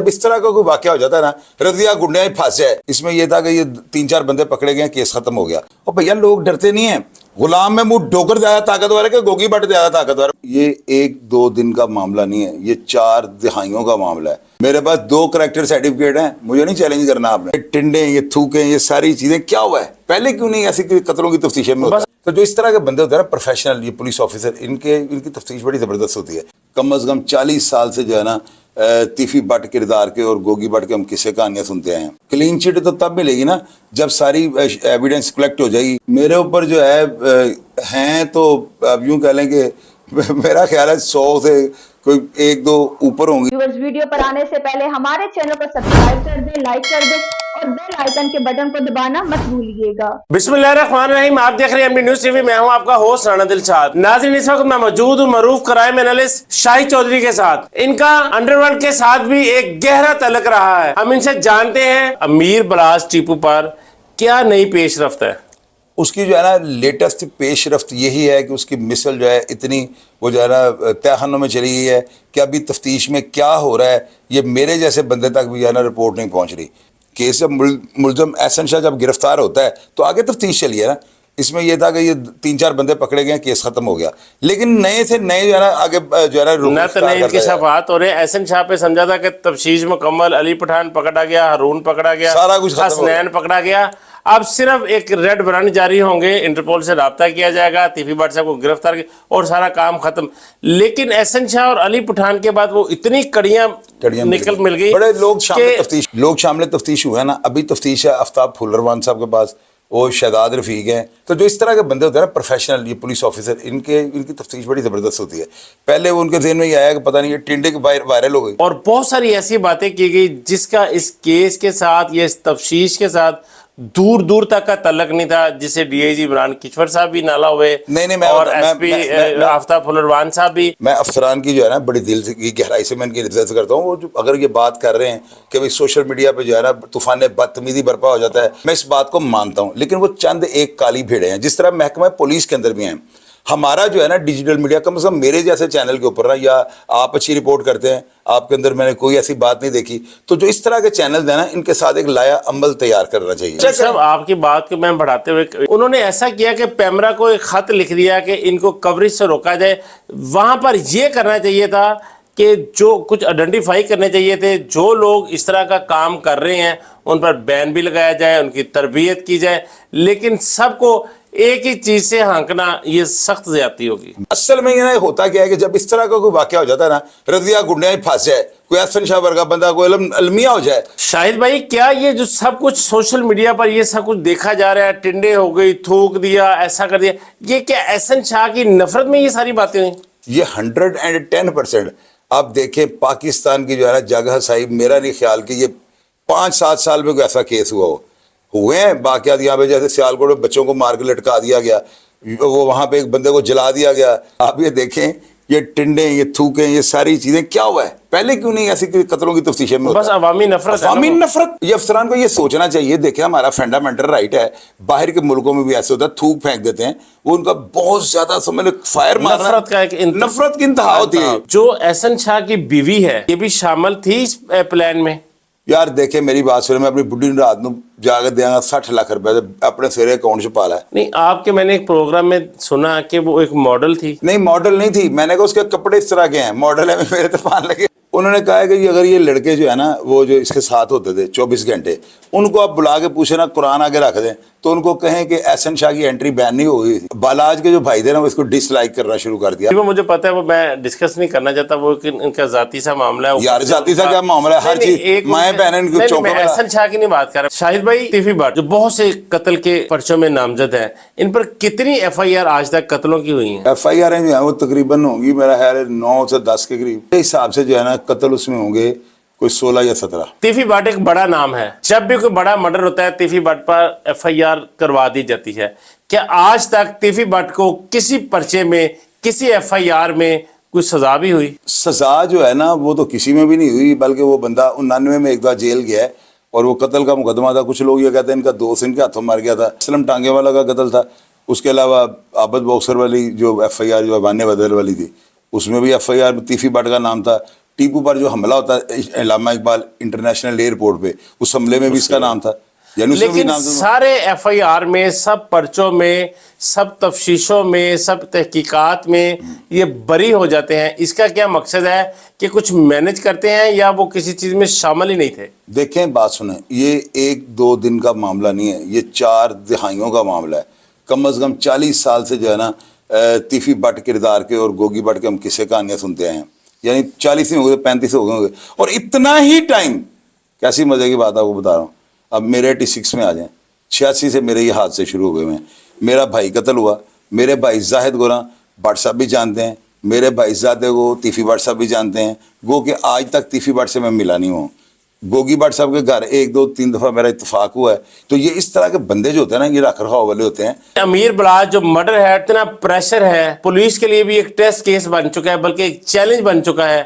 इस तरह का कोई वाकया हो जाता है ना, रजिया गुंडे फंस जाए। इसमें यह था कि ये 3-4 बंदे पकड़े गए, केस खत्म हो गया। और भैया लोग डरते नहीं है। गुलाम महमूद डोगर ज्यादा ताकतवर है कि गोगी भट्ट ज्यादा ताकतवर है? ये 1-2 दिन का मामला नहीं है, ये 4 दहाइयों का मामला है। मेरे पास 2 करैक्टर सर्टिफिकेट हैं, मुझे नहीं चैलेंज करना आपने। टिंडे, ये थूके, ये सारी चीजें क्या हुआ है, पहले क्यों नहीं ऐसी कत्लों की तफ्तीशें में होता? तो जो इस तरह के बंदे होते हैं ना, प्रोफेशनल, ये पुलिस ऑफिसर, इनकी तफ्तीश बड़ी जबरदस्त होती है। कम अज कम 40 साल से जो है ना तीफी भट्ट किरदार के और गोगी भट्ट के हम किस्से कहानियां सुनते हैं। क्लीन चिट तो तब मिलेगी ना जब सारी एविडेंस कलेक्ट हो जाएगी। मेरे ऊपर जो है हैं तो अब यूं कह लें कि मेरा ख्याल है 100 से कोई 1-2 ऊपर होंगे। व्यूअर्स, वीडियो पर आने से पहले हमारे चैनल को सब्सक्राइब कर दें, लाइक कर दें और बेल आइकन के बटन को दबाना मत भूलिएगा। बिस्मिल्लाहिर्रहमानिर्रहीम, आप देख रहे हैं एमडी न्यूज़ टीवी। मैं हूं आपका होस्ट राना दिलशाद। नाज़रीन, इस वक्त मैं मौजूद हूं मरूफ क्राइम एनालिस्ट शाहिद चौधरी के साथ। इनका अंडरवर्ल्ड के साथ भी एक गहरा तल्लुक रहा है। हम इनसे जानते हैं अमीर बराज टीपू पर क्या नई पेशरफ्त है। उसकी जो है ना लेटेस्ट पेशरफ्त यही है कि उसकी मिसल जो है इतनी वो जो है ना तहखानों में चली गई है कि अभी तफ्तीश में क्या हो रहा है ये मेरे जैसे बंदे तक भी जो है ना रिपोर्ट नहीं पहुंच रही। केस जब मुलजम एहसन शाह जब गिरफ्तार होता है तो आगे तफ्तीश चली है ना। इसमें यह था कि ये 3-4 बंदे पकड़े गए, केस खत्म हो गया, लेकिन नए से नए जो है ना आगे जो है ना इनकी शफात हो रहे। एहसन शाह पे समझा था कि तफ्तीश मुकम्मल, अली पठान पकड़ा गया, हारून पकड़ा गया, सारा कुछ हसनैन पकड़ा गया। अब सिर्फ एक रेड वारंट जारी होंगे, इंटरपोल से राब्ता किया जाएगा, तीफी भट्ट साहब को गिरफ्तार किया और सारा काम खत्म। लेकिन एहसन शाह और अली पठान के बाद वो इतनी कड़ियां मिल गई। बड़े लोग शामिल तफ्तीश हुए ना। अभी तफ्तीश है आफ्ताब फुलरवान साहब के पास, वो शहजाद रफीक हैं। तो जो इस तरह के बंदे होते हैं ना प्रोफेशनल, ये पुलिस ऑफिसर, इनकी तफ्तीश बड़ी ज़बरदस्त होती है। पहले वो उनके ज़हन में ये आया कि पता नहीं ये टिंडे के वायरल हो गई और बहुत सारी ऐसी बातें की गई जिसका इस केस के साथ, ये इस तफ्तीश के साथ दूर दूर तक का तल्लक नहीं था, जिसे डीआईजी इमरान किश्वर साहब भी नाला हुए और एसपी आफ्ताब फुलरवान साहब भी। मैं अफसरान की जो है ना बड़ी दिल की गहराई से मैं इनकी इज्जत करता हूँ। वो जो अगर ये बात कर रहे हैं कि भाई सोशल मीडिया पे जो है ना तूफान बदतमीजी बर्पा हो जाता है, मैं इस बात को मानता हूँ, लेकिन वो चंद एक काली भेड़े हैं। जिस तरह महकमा पुलिस के अंदर भी हैं, हमारा जो है ना डिजिटल मीडिया, कम से कम मेरे जैसे चैनल के ऊपर ना, या आप अच्छी रिपोर्ट करते हैं, आपके अंदर मैंने कोई ऐसी बात नहीं देखी, तो जो इस तरह के चैनल है ना, इनके साथ एक लाया अमल तैयार करना चाहिए। सब आपकी बात को मैं बढ़ाते हुए, उन्होंने ऐसा किया कि पैमरा को एक खत लिख दिया कि इनको कवरेज से रोका जाए। वहां पर यह करना चाहिए था कि जो कुछ आइडेंटिफाई करने चाहिए थे, जो लोग इस तरह का काम कर रहे हैं उन पर बैन भी लगाया जाए, उनकी तरबियत की जाए। लेकिन सबको एक ही चीज से हाँकना, ये सख्त ज्यादती होगी। असल में ये होता क्या है कि जब इस तरह का कोई वाकया हो जाता है ना, रजिया गुंडे फंस जाए, कोई एहसन शाह वर्गा बंदा कोई अलमिया हो जाए। शाहिद भाई, क्या ये जो सब कुछ सोशल मीडिया पर ये सब कुछ देखा जा रहा है, टिंडे हो गई, थूक दिया, ऐसा कर दिया, ये क्या एहसन शाह की नफरत में ये सारी बातें हुई? ये 110%। आप देखें पाकिस्तान की जो है ना जगह साहिब, मेरा नहीं ख्याल कि ये 5-7 साल में कोई ऐसा केस हुए हैं बाकियात। यहाँ पे जैसे सियालकोट में बच्चों को मार के लटका दिया गया, वो वहाँ पे एक बंदे को जला दिया गया। आप ये देखें, ये टिंडे, ये थूके, ये सारी चीजें क्या हुआ है, पहले क्यों नहीं ऐसी कत्लों की तफ्तीशें में? बस अवामी नफरत। ये अफसरान को ये सोचना चाहिए। देखिए, हमारा फंडामेंटल राइट है, बाहर के मुल्कों में भी ऐसे होता है, थूक फेंक देते हैं, वो उनका बहुत ज्यादा समझ लो फायर मारना, नफरत की इंतहा होती है। जो एहसन शाह की बीवी है, ये भी शामिल थी इस प्लान में? यार देखे, मेरी बात सुने, मैं अपनी बुढ़ी रात में जाकर देंगे 60 लाख रुपए अपने सेरे अकाउंट से पाला है। नहीं, आपके मैंने एक प्रोग्राम में सुना कि वो एक मॉडल थी। नहीं, मॉडल नहीं थी। मैंने कहा उसके कपड़े इस तरह के हैं, मॉडल है, मेरे तूफान लगे। उन्होंने कहा है कि अगर ये लड़के जो है ना, वो जो इसके साथ होते थे 24 घंटे, उनको आप बुला के पूछे ना, कुरान आगे रख दें, तो उनको कहें कि एहसन शाह की एंट्री बैन नहीं हुई। बालाज के जो भाई थे ना, वो इसको डिसलाइक करना शुरू कर दिया। वो मुझे पता है, वो मैं डिस्कस नहीं करना चाहता, वो इनका जाती सा मामला है। यार जाती सा क्या मामला है, हर चीज माए बहन। मैं एहसन शाह की नहीं बात कर रहा। शाहिद भाई, तीफी भट्ट जो बहुत से कत्ल के पर्चों में नामजद है, इन पर कितनी FIR आज तक कत्लों की हुई है? FIR जो है वो तकरीबन होंगी, मेरा ख्याल है 9 से 10 के करीब हिसाब से जो है ना कत्ल उसमें होंगे कोई 16 या 17। तीफी भट्ट एक बड़ा नाम है। जब भी कोई बड़ा मर्डर होता है, तीफी भट्ट पर FIR करवा दी जाती है। क्या आज तक तीफी भट्ट को किसी पर्चे में, किसी FIR में कोई सजा भी हुई? सजा जो है ना वो तो किसी में भी नहीं हुई, बल्कि वो बंदा 99 में एक बार जेल गया है और वो कत्ल का मुकदमा था। कुछ लोग ये कहते हैं इनका दोस्त इनके हाथों मार गया था। असलम टांगे वाला का कत्ल था। उसके अलावा आबद बॉक्सर वाली जो FIR जो अबाने बदल वाली थी, उसमें भी FIR तीफी भट्ट का नाम था। टीपू पर जो हमला होता है इलामा इकबाल इंटरनेशनल एयरपोर्ट पे, उस हमले में भी इसका नाम था, यानी उसमें भी लेकिन नाम था। सारे एफआईआर में, सब पर्चों में, सब तफ्तीशों में, सब तहकीकात में ये बरी हो जाते हैं। इसका क्या मकसद है कि कुछ मैनेज करते हैं या वो किसी चीज में शामिल ही नहीं थे? देखें, बात सुने, ये 1-2 दिन का मामला नहीं है, ये 4 दहाइयों का मामला है। कम से कम 40 साल से जो है ना तीफी भट्ट किरदार के और गोगी भट्ट के हम किस्से कहानियां सुनते आए हैं, यानी 40 ही हो गए, 35 हो गए होंगे, और इतना ही टाइम, कैसी मजे की बात है वो बता रहा हूँ। अब मेरे 86 में आ जाएं, 86 से मेरे ये हादसे शुरू हो गए हैं। मेरा भाई कत्ल हुआ, मेरे भाई जाहिद गोरा भट्ट साहब भी जानते हैं, मेरे भाई जादे को तीफी भट्ट साहब भी जानते हैं, गो कि आज तक तीफी भट्ट से मैं मिला नहीं हूँ। गोगी भट्ट साहब के घर 1-2-3 दफ़ा मेरा इत्तेफाक हुआ है। तो ये इस तरह के बंदे जो होते हैं ना, ये रख रखाव वाले होते हैं। अमीर बलाज जो मर्डर है, इतना प्रेशर है, पुलिस के लिए भी एक टेस्ट केस बन चुका है, बल्कि एक चैलेंज बन चुका है।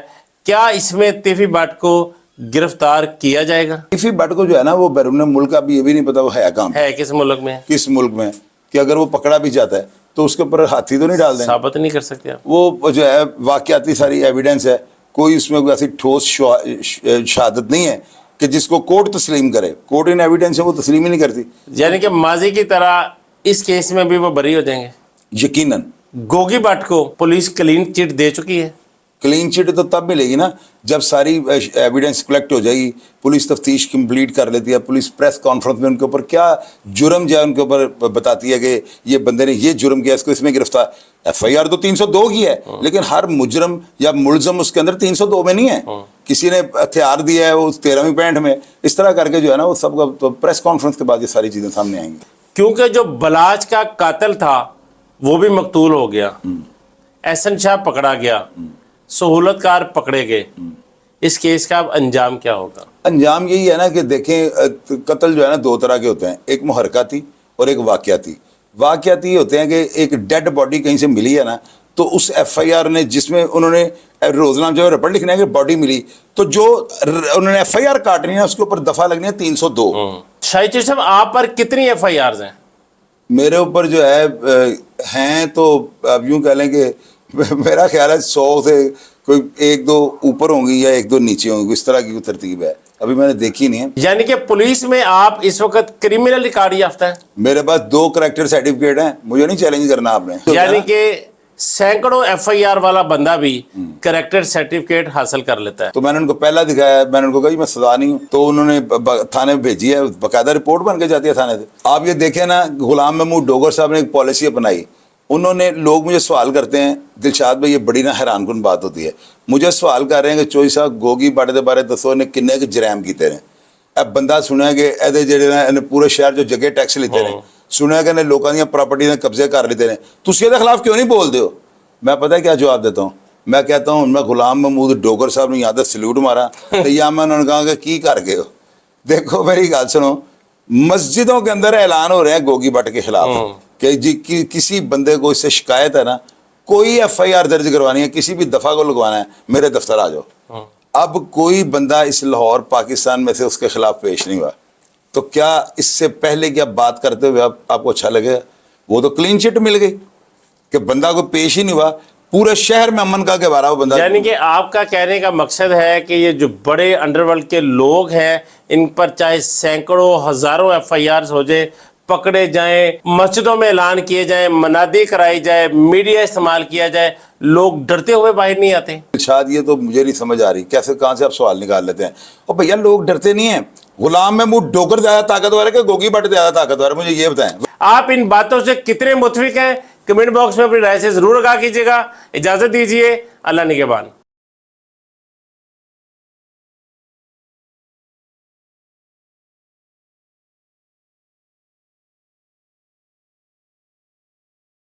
क्या इसमें तीफी भट्ट को गिरफ्तार किया जाएगा? तीफी भट्ट को जो है ना, वो बैरून मुल्क का भी ये भी नहीं पता वो है कहाँ पे, है किस मुल्क में, किस मुल्क में, कि अगर वो पकड़ा भी जाता है तो उसके ऊपर हाथी तो नहीं डाल देंगे, साबित नहीं कर सकते आप। वो जो है वाकयाती सारी एविडेंस है, कोई उसमें कोई ऐसी ठोस शहादत नहीं है कि जिसको कोर्ट तस्लीम करे। कोर्ट इन एविडेंस है वो तस्लीम ही नहीं करती। यानी कि माजी की तरह इस केस में भी वो बरी हो जाएंगे? यकीनन। गोगी भट्ट को पुलिस क्लीन चिट दे चुकी है। क्लीन चिट तो तब मिलेगी ना जब सारी एविडेंस कलेक्ट हो जाएगी, पुलिस तफ्तीश कंप्लीट कर लेती है, पुलिस प्रेस कॉन्फ्रेंस में उनके ऊपर क्या जुर्म जो है उनके ऊपर बताती है कि ये बंदे ने ये जुर्म किया, इसको इसमें गिरफ्तार। एफआईआर तो 302 की है, लेकिन हर मुजरम या मुलजम उसके अंदर 302 में नहीं है, किसी ने हथियार दिया है वो 13वीं पैंठ में, इस तरह करके जो है ना वो सब तो प्रेस कॉन्फ्रेंस के बाद ये सारी चीज़ें सामने आएंगी। क्योंकि जो बलाज का कातिल था वो भी मकतूल हो गया, एहसन शाह पकड़ा गया, सहूलतकार पकड़े गए, इस केस का अब अंजाम क्या होगा? अंजाम यही है ना कि देखें, कत्ल जो है ना 2 तरह के होते हैं, एक मुहरकाती और एक वाकयाती। वाकयाती होते हैं कि एक डेड बॉडी कहीं से मिली है ना, तो उस एफआईआर ने जिसमें उन्होंने रोजनामा जो रिपोर्ट लिखना है कि बॉडी मिली, तो जो उन्होंने एफआईआर काटनी है उसके ऊपर दफा लगनी है 302। शाहिद साहब, आप पर कितनी एफआईआर हैं? मेरे ऊपर जो है हैं तो अब यूं कह लें कि मेरा ख्याल है 100 से कोई 1-2 ऊपर होंगी या 1-2 नीचे होंगी, इस तरह की तरतीब है, अभी मैंने देखी नहीं है। यानी कि पुलिस में आप इस वक्त क्रिमिनल रिकॉर्ड याफ्ता है? मेरे पास 2 करैक्टर सर्टिफिकेट हैं, मुझे नहीं चैलेंज करना आपने। यानी कि सैकड़ों एफआईआर वाला बंदा भी करैक्टर सर्टिफिकेट हासिल कर लेता है। तो मैंने उनको पहला दिखाया, मैंने उनको कहा जी मैं सजा नहीं हूँ, तो उन्होंने थाने में भेजी है, बाकायदा रिपोर्ट बन के जाती है थाने से। आप ये देखें ना, गुलाम महमूद डोगर साहब ने एक पॉलिसी अपनाई, उन्होंने, लोग मुझे सवाल करते हैं दिलशाद भाई, ये बड़ी ना हैरानकुन बात होती है, मुझे सवाल कर रहे हैं कि चोई साहब गोगी भट्ट के बारे दसो इन्हें किन्ने के जरैम किए ने। अब बंदा सुनिया कि ਇਹਦੇ ਜਿਹੜੇ ਨੇ पूरे शहर जो जगह टैक्स लेते हैं, सुनिया कि लोगों ਦੀਆਂ प्रॉपर्टी ने कब्जे कर लेते हैं, तुम ਇਹਦੇ खिलाफ क्यों नहीं बोलते हो? मैं पता है क्या जवाब देता हूँ, मैं कहता हूँ मैं गुलाम महमूद डोगर साहब ने यहाँ सल्यूट मारा तो या मैं उन्होंने कहा कि की कर गए हो। देखो मेरी गल सुनो, मस्जिदों के अंदर ऐलान हो रहे हैं गोगी भट्ट के खिलाफ कि जी किसी बंदे को इससे शिकायत है ना, कोई एफआईआर दर्ज करवानी है, किसी भी दफा को लगवाना है, मेरे दफ्तर आ जाओ। अब कोई बंदा इस लाहौर पाकिस्तान में से उसके खिलाफ पेश नहीं हुआ, तो क्या इससे पहले क्या बात करते हुए आपको अच्छा लगेगा? वो तो क्लीन चिट मिल गई कि बंदा को पेश ही नहीं हुआ, पूरे शहर में अमन का गवारा वो बंदा। यानी कि आपका कहने का मकसद है कि ये जो बड़े अंडरवर्ल्ड के लोग हैं, इन पर चाहे सैकड़ों हजारों एफआईआर हो जाए, पकड़े जाएं, मस्जिदों में ऐलान किए जाएं, मनादी कराई जाए, मीडिया इस्तेमाल किया जाए, लोग डरते हुए बाहर नहीं आते। शायद ये तो मुझे नहीं समझ आ रही, कैसे कहाँ से आप सवाल निकाल लेते हैं। और भैया लोग डरते नहीं हैं, गुलाम महमूद डोगर ज्यादा ताकतवर है कि गोगी भट्ट ज्यादा ताकतवर है, मुझे ये बताएं। आप इन बातों से कितने मुतफिक हैं? कमेंट बॉक्स में अपनी राय से जरूर आगाह कीजिएगा। इजाजत दीजिए, अल्लाह निगहबान।